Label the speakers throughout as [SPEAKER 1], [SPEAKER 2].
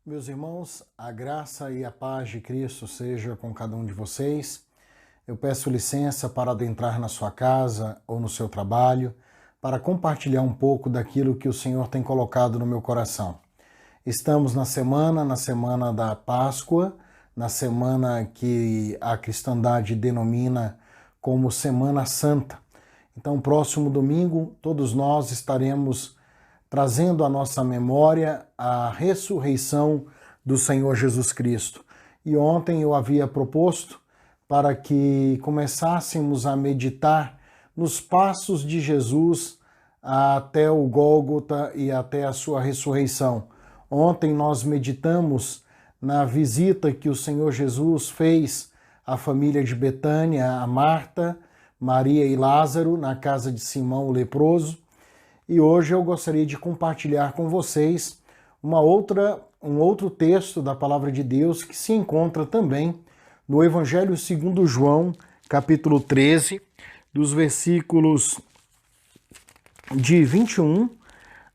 [SPEAKER 1] Meus irmãos, a graça e a paz de Cristo seja com cada um de vocês. Eu peço licença para adentrar na sua casa ou no seu trabalho, para compartilhar um pouco daquilo que o Senhor tem colocado no meu coração. Estamos na semana da Páscoa, na semana que a cristandade denomina como Semana Santa. Então, próximo domingo, todos nós estaremos trazendo à nossa memória a ressurreição do Senhor Jesus Cristo. E ontem eu havia proposto para que começássemos a meditar nos passos de Jesus até o Gólgota e até a sua ressurreição. Ontem nós meditamos na visita que o Senhor Jesus fez à família de Betânia, a Marta, Maria e Lázaro, na casa de Simão o leproso. E hoje eu gostaria de compartilhar com vocês um outro texto da Palavra de Deus que se encontra também no Evangelho segundo João, capítulo 13, dos versículos de 21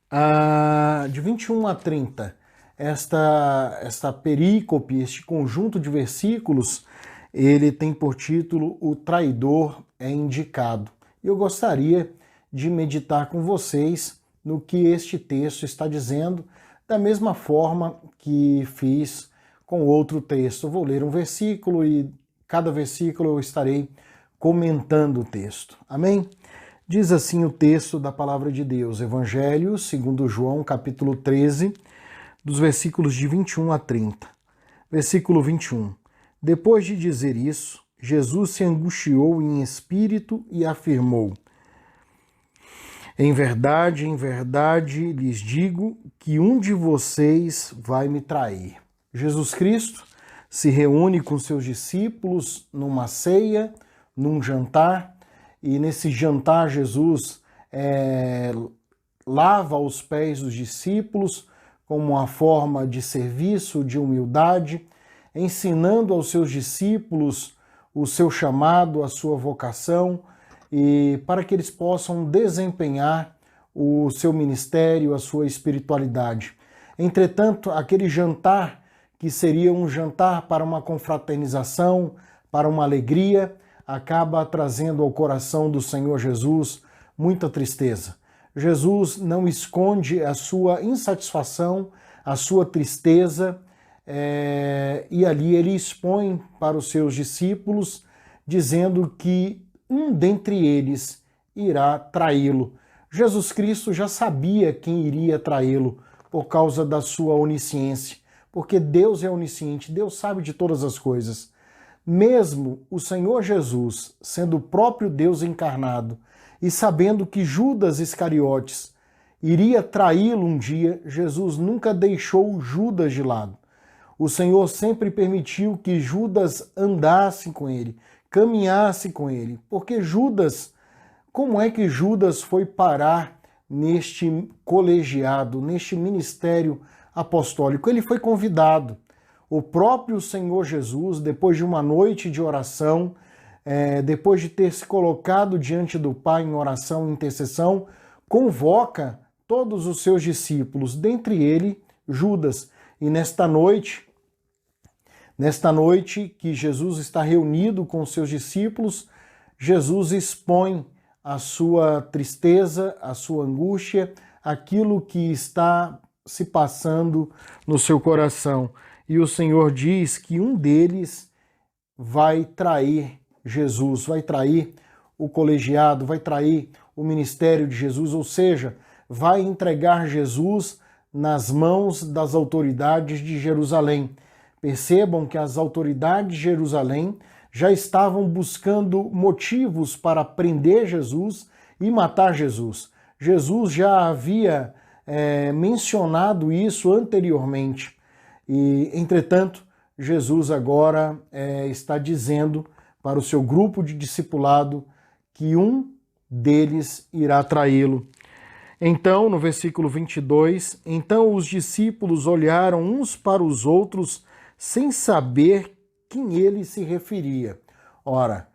[SPEAKER 1] a 30. Esta perícope, este conjunto de versículos, ele tem por título O Traidor é Indicado. E eu gostaria de meditar com vocês no que este texto está dizendo, da mesma forma que fiz com outro texto. Eu vou ler um versículo e cada versículo eu estarei comentando o texto. Amém? Diz assim o texto da Palavra de Deus, Evangelho segundo João, capítulo 13, dos versículos de 21 a 30. Versículo 21. Depois de dizer isso, Jesus se angustiou em espírito e afirmou: em verdade, lhes digo que um de vocês vai me trair. Jesus Cristo se reúne com seus discípulos numa ceia, num jantar, e nesse jantar Jesus lava os pés dos discípulos como uma forma de serviço, de humildade, ensinando aos seus discípulos o seu chamado, a sua vocação, e para que eles possam desempenhar o seu ministério, a sua espiritualidade. Entretanto, aquele jantar, que seria um jantar para uma confraternização, para uma alegria, acaba trazendo ao coração do Senhor Jesus muita tristeza. Jesus não esconde a sua insatisfação, a sua tristeza, e ali ele expõe para os seus discípulos, dizendo que um dentre eles irá traí-lo. Jesus Cristo já sabia quem iria traí-lo por causa da sua onisciência, porque Deus é onisciente, Deus sabe de todas as coisas. Mesmo o Senhor Jesus, sendo o próprio Deus encarnado e sabendo que Judas Iscariotes iria traí-lo um dia, Jesus nunca deixou Judas de lado. O Senhor sempre permitiu que Judas andasse com ele, caminhasse com ele. Porque Judas, como é que Judas foi parar neste colegiado, neste ministério apostólico? Ele foi convidado. O próprio Senhor Jesus, depois de uma noite de oração, depois de ter se colocado diante do Pai em oração e intercessão, convoca todos os seus discípulos, dentre ele Judas. E nesta noite que Jesus está reunido com os seus discípulos, Jesus expõe a sua tristeza, a sua angústia, aquilo que está se passando no seu coração. E o Senhor diz que um deles vai trair Jesus, vai trair o colegiado, vai trair o ministério de Jesus, ou seja, vai entregar Jesus nas mãos das autoridades de Jerusalém. Percebam que as autoridades de Jerusalém já estavam buscando motivos para prender Jesus e matar Jesus. Jesus já havia mencionado isso anteriormente. E, entretanto, Jesus agora está dizendo para o seu grupo de discipulado que um deles irá traí-lo. Então, no versículo 22, então os discípulos olharam uns para os outros sem saber quem ele se referia. Ora,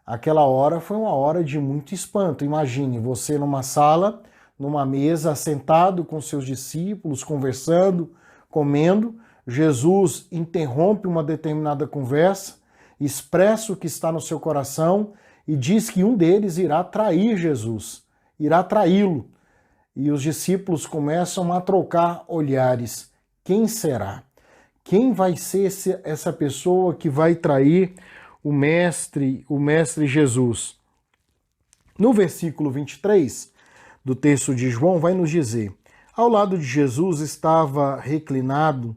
[SPEAKER 1] aquela hora foi uma hora de muito espanto. Imagine você numa sala, numa mesa, sentado com seus discípulos, conversando, comendo, Jesus interrompe uma determinada conversa, expressa o que está no seu coração e diz que um deles irá trair Jesus, irá traí-lo. E os discípulos começam a trocar olhares. Quem será? Quem vai ser essa pessoa que vai trair o mestre Jesus? No versículo 23 do texto de João vai nos dizer: ao lado de Jesus estava reclinado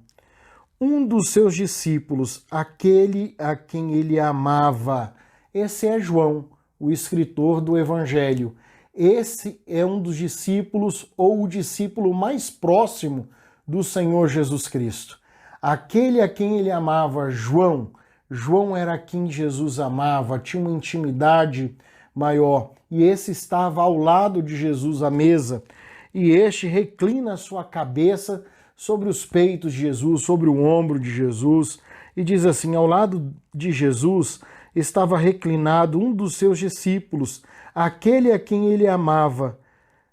[SPEAKER 1] um dos seus discípulos, aquele a quem ele amava. Esse é João, o escritor do Evangelho. Esse é um dos discípulos, ou o discípulo mais próximo do Senhor Jesus Cristo. Aquele a quem ele amava, João. João era quem Jesus amava, tinha uma intimidade maior. E esse estava ao lado de Jesus à mesa. E este reclina sua cabeça sobre os peitos de Jesus, sobre o ombro de Jesus. E diz assim: ao lado de Jesus estava reclinado um dos seus discípulos, aquele a quem ele amava.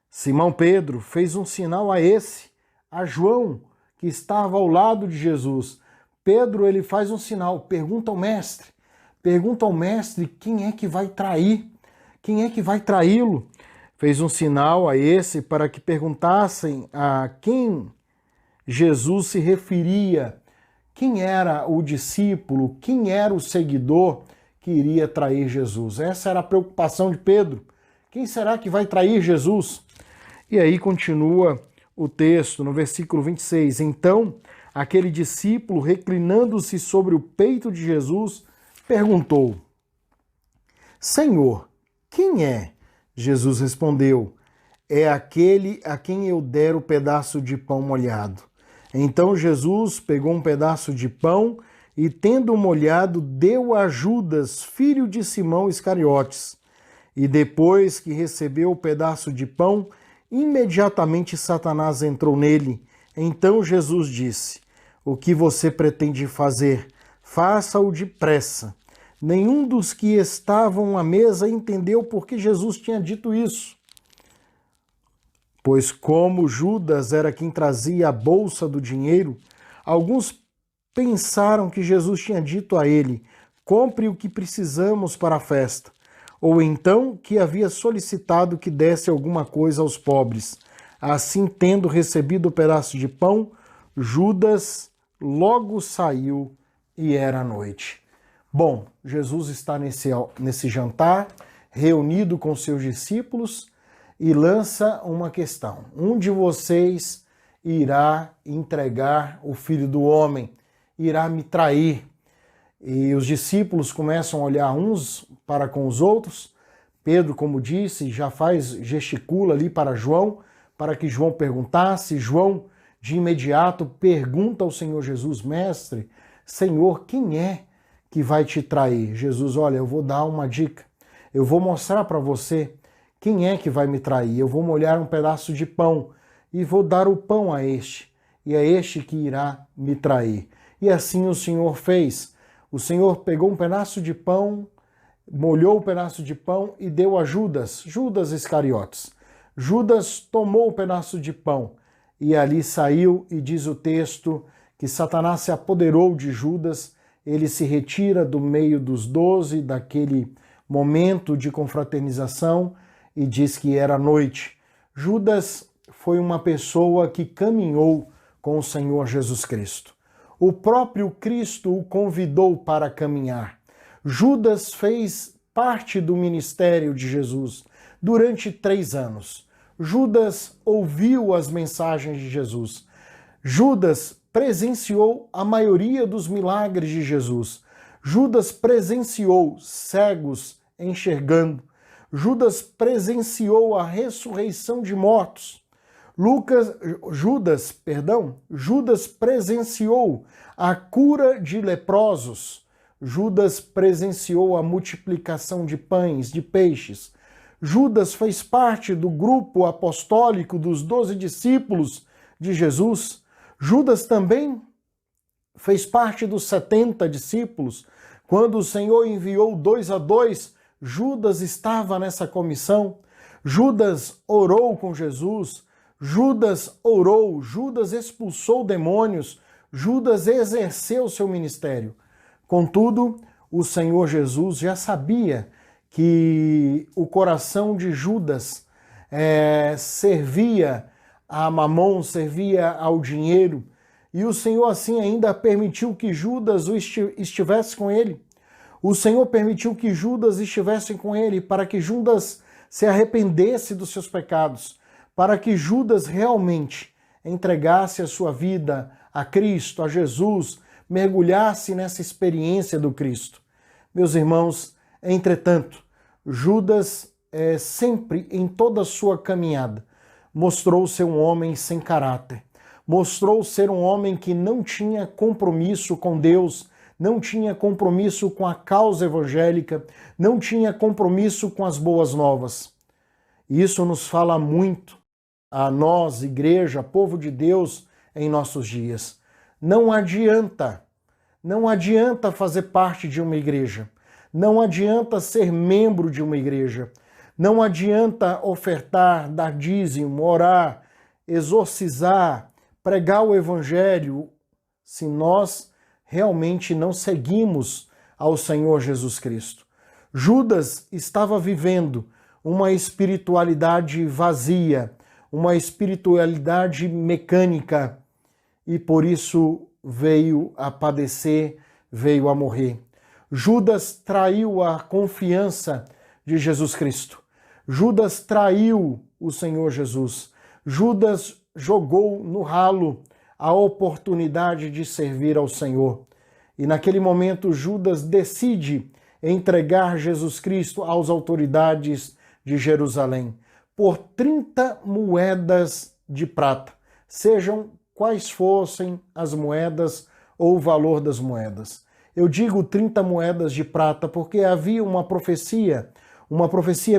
[SPEAKER 1] Simão Pedro fez um sinal a João, que estava ao lado de Jesus. Pedro, ele faz um sinal, pergunta ao mestre quem é que vai trair, quem é que vai traí-lo. Fez um sinal a esse para que perguntassem a quem Jesus se referia, quem era o discípulo, quem era o seguidor que iria trair Jesus. Essa era a preocupação de Pedro. Quem será que vai trair Jesus? E aí continua o texto no versículo 26. Então, aquele discípulo, reclinando-se sobre o peito de Jesus, perguntou: Senhor, quem é? Jesus respondeu: é aquele a quem eu der o pedaço de pão molhado. Então Jesus pegou um pedaço de pão e, tendo molhado, deu a Judas, filho de Simão Iscariotes. E depois que recebeu o pedaço de pão, imediatamente Satanás entrou nele. Então Jesus disse: o que você pretende fazer? Faça-o depressa. Nenhum dos que estavam à mesa entendeu por que Jesus tinha dito isso. Pois como Judas era quem trazia a bolsa do dinheiro, alguns pensaram que Jesus tinha dito a ele: compre o que precisamos para a festa, ou então que havia solicitado que desse alguma coisa aos pobres. Assim, tendo recebido o pedaço de pão, Judas logo saiu e era noite. Bom, Jesus está nesse jantar, reunido com seus discípulos, e lança uma questão: um de vocês irá entregar o Filho do Homem, irá me trair. E os discípulos começam a olhar uns para com os outros. Pedro, como disse, gesticula ali para João, para que João perguntasse. João, de imediato, pergunta ao Senhor Jesus: Mestre, Senhor, quem é que vai te trair? Jesus: olha, eu vou dar uma dica. Eu vou mostrar para você quem é que vai me trair. Eu vou molhar um pedaço de pão e vou dar o pão a este. E é este que irá me trair. E assim o Senhor fez. O Senhor pegou um pedaço de pão, molhou o pedaço de pão e deu a Judas, Judas Iscariotes. Judas tomou o pedaço de pão e ali saiu, e diz o texto que Satanás se apoderou de Judas. Ele se retira do meio dos 12, daquele momento de confraternização, e diz que era noite. Judas foi uma pessoa que caminhou com o Senhor Jesus Cristo. O próprio Cristo o convidou para caminhar. Judas fez parte do ministério de Jesus durante 3 anos. Judas ouviu as mensagens de Jesus. Judas presenciou a maioria dos milagres de Jesus. Judas presenciou cegos enxergando. Judas presenciou a ressurreição de mortos. Judas presenciou a cura de leprosos. Judas presenciou a multiplicação de pães, de peixes. Judas fez parte do grupo apostólico dos 12 discípulos de Jesus. Judas também fez parte dos 70 discípulos. Quando o Senhor enviou 2 a 2, Judas estava nessa comissão. Judas orou com Jesus. Judas orou, Judas expulsou demônios Judas exerceu seu ministério. Contudo, o Senhor Jesus já sabia que o coração de Judas servia a Mamon, servia ao dinheiro, e o Senhor assim ainda permitiu que Judas estivesse com ele. O Senhor permitiu que Judas estivesse com ele para que Judas se arrependesse dos seus pecados, para que Judas realmente entregasse a sua vida a Cristo, a Jesus, mergulhasse nessa experiência do Cristo. Meus irmãos, entretanto, Judas sempre, em toda a sua caminhada, mostrou ser um homem sem caráter, mostrou ser um homem que não tinha compromisso com Deus, não tinha compromisso com a causa evangélica, não tinha compromisso com as boas novas. Isso nos fala muito a nós, igreja, povo de Deus, em nossos dias. Não adianta fazer parte de uma igreja, não adianta ser membro de uma igreja, não adianta ofertar, dar dízimo, orar, exorcizar, pregar o evangelho, se nós realmente não seguimos ao Senhor Jesus Cristo. Judas estava vivendo uma espiritualidade vazia, uma espiritualidade mecânica, e por isso veio a padecer, veio a morrer. Judas traiu a confiança de Jesus Cristo. Judas traiu o Senhor Jesus. Judas jogou no ralo a oportunidade de servir ao Senhor. E naquele momento Judas decide entregar Jesus Cristo às autoridades de Jerusalém por 30 moedas de prata, sejam quais fossem as moedas ou o valor das moedas. Eu digo 30 moedas de prata porque havia uma profecia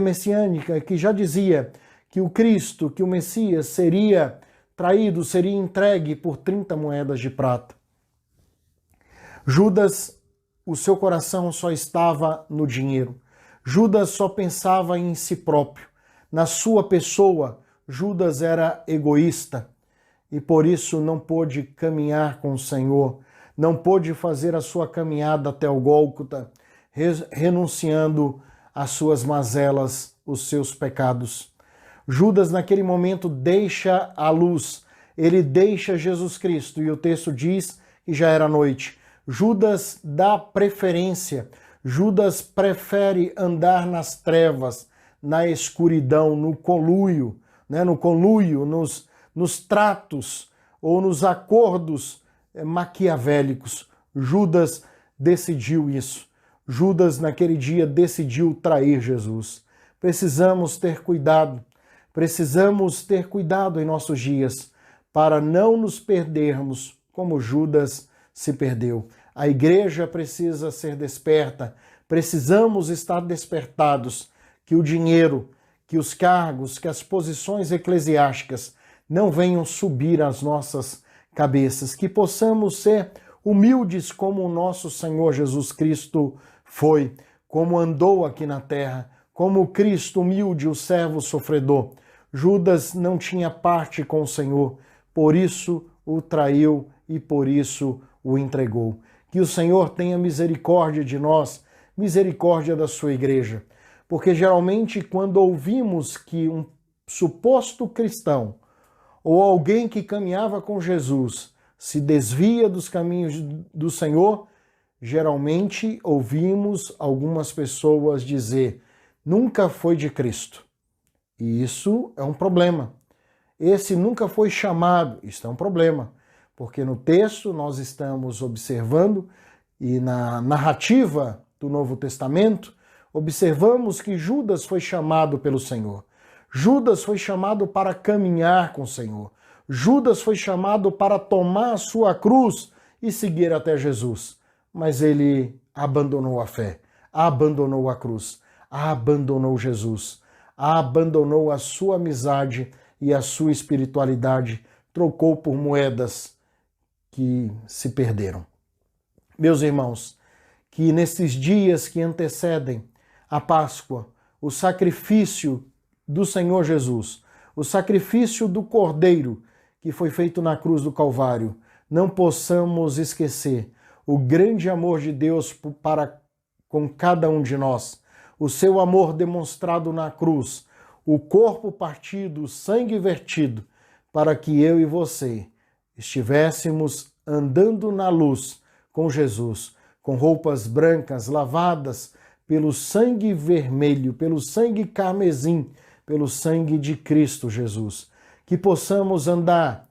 [SPEAKER 1] messiânica que já dizia que o Cristo, que o Messias seria traído, seria entregue por 30 moedas de prata. Judas, o seu coração só estava no dinheiro. Judas só pensava em si próprio. Na sua pessoa, Judas era egoísta e por isso não pôde caminhar com o Senhor, não pôde fazer a sua caminhada até o Gólgota, renunciando às suas mazelas, os seus pecados. Judas, naquele momento, deixa a luz, ele deixa Jesus Cristo, e o texto diz que já era noite. Judas dá preferência, Judas prefere andar nas trevas, na escuridão, no conluio, nos tratos ou nos acordos maquiavélicos. Judas decidiu isso. Judas, naquele dia, decidiu trair Jesus. Precisamos ter cuidado em nossos dias para não nos perdermos como Judas se perdeu. A igreja precisa ser desperta, precisamos estar despertados que o dinheiro, que os cargos, que as posições eclesiásticas não venham subir às nossas cabeças, que possamos ser humildes como o nosso Senhor Jesus Cristo foi, como andou aqui na terra, como Cristo humilde, o servo sofredor. Judas não tinha parte com o Senhor, por isso o traiu e por isso o entregou. Que o Senhor tenha misericórdia de nós, misericórdia da sua igreja. Porque geralmente quando ouvimos que um suposto cristão ou alguém que caminhava com Jesus se desvia dos caminhos do Senhor, geralmente ouvimos algumas pessoas dizer, nunca foi de Cristo. E isso é um problema. Esse nunca foi chamado, isso é um problema. Porque no texto nós estamos observando, e na narrativa do Novo Testamento, observamos que Judas foi chamado pelo Senhor. Judas foi chamado para caminhar com o Senhor. Judas foi chamado para tomar a sua cruz e seguir até Jesus. Mas ele abandonou a fé, abandonou a cruz, abandonou Jesus, abandonou a sua amizade e a sua espiritualidade, trocou por moedas que se perderam. Meus irmãos, que nesses dias que antecedem a Páscoa, o sacrifício do Senhor Jesus, o sacrifício do Cordeiro que foi feito na cruz do Calvário, não possamos esquecer o grande amor de Deus para com cada um de nós, o seu amor demonstrado na cruz, o corpo partido, o sangue vertido, para que eu e você estivéssemos andando na luz com Jesus, com roupas brancas lavadas pelo sangue vermelho, pelo sangue carmesim, pelo sangue de Cristo Jesus. Que possamos andar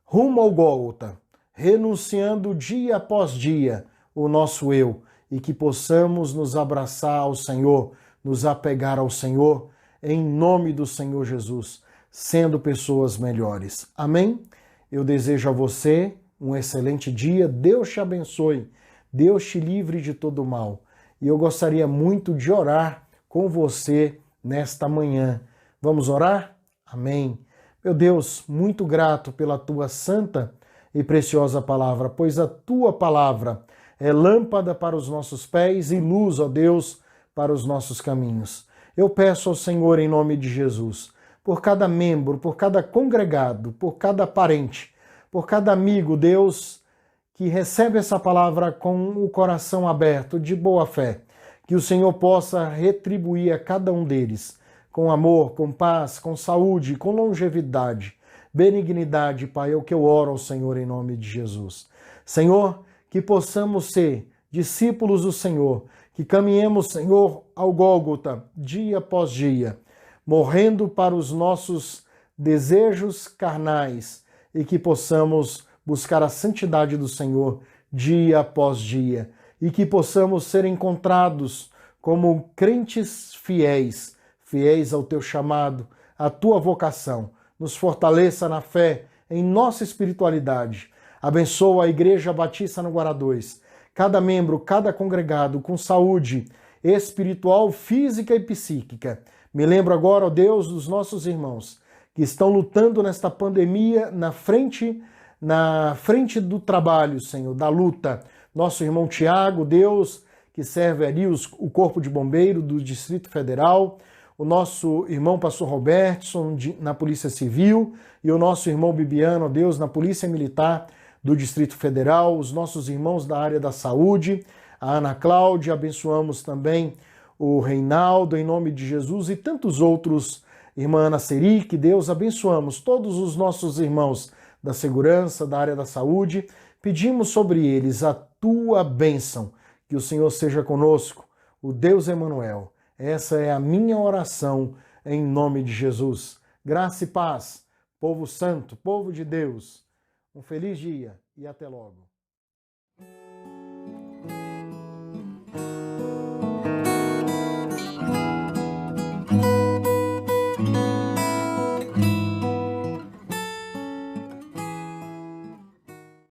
[SPEAKER 1] rumo ao Gólgota, renunciando dia após dia o nosso eu, e que possamos nos abraçar ao Senhor, nos apegar ao Senhor, em nome do Senhor Jesus, sendo pessoas melhores. Amém? Eu desejo a você um excelente dia, Deus te abençoe, Deus te livre de todo mal. E eu gostaria muito de orar com você nesta manhã. Vamos orar? Amém. Meu Deus, muito grato pela tua santa e preciosa palavra, pois a tua palavra é lâmpada para os nossos pés e luz, ó Deus, para os nossos caminhos. Eu peço ao Senhor, em nome de Jesus, por cada membro, por cada congregado, por cada parente, por cada amigo, Deus, que recebe essa palavra com o coração aberto, de boa fé, que o Senhor possa retribuir a cada um deles com amor, com paz, com saúde, com longevidade, benignidade, Pai, é o que eu oro ao Senhor em nome de Jesus. Senhor, que possamos ser discípulos do Senhor, que caminhemos, Senhor, ao Gólgota, dia após dia, morrendo para os nossos desejos carnais e que possamos buscar a santidade do Senhor dia após dia e que possamos ser encontrados como crentes fiéis, fiéis ao teu chamado, à tua vocação. Nos fortaleça na fé, em nossa espiritualidade. Abençoa a Igreja Batista no Guará 2, cada membro, cada congregado com saúde espiritual, física e psíquica. Me lembro agora, ó Deus, dos nossos irmãos que estão lutando nesta pandemia na frente do trabalho, Senhor, da luta. Nosso irmão Tiago, Deus, que serve ali o Corpo de Bombeiro do Distrito Federal, o nosso irmão Pastor Robertson na Polícia Civil e o nosso irmão Bibiano, Deus, na Polícia Militar do Distrito Federal, os nossos irmãos da área da saúde, a Ana Cláudia, abençoamos também o Reinaldo, em nome de Jesus, e tantos outros, irmã Ana Seri, que Deus abençoamos todos os nossos irmãos da segurança, da área da saúde, pedimos sobre eles a tua bênção, que o Senhor seja conosco, o Deus Emanuel. Essa é a minha oração em nome de Jesus. Graça e paz, povo santo, povo de Deus. Um feliz dia e até logo.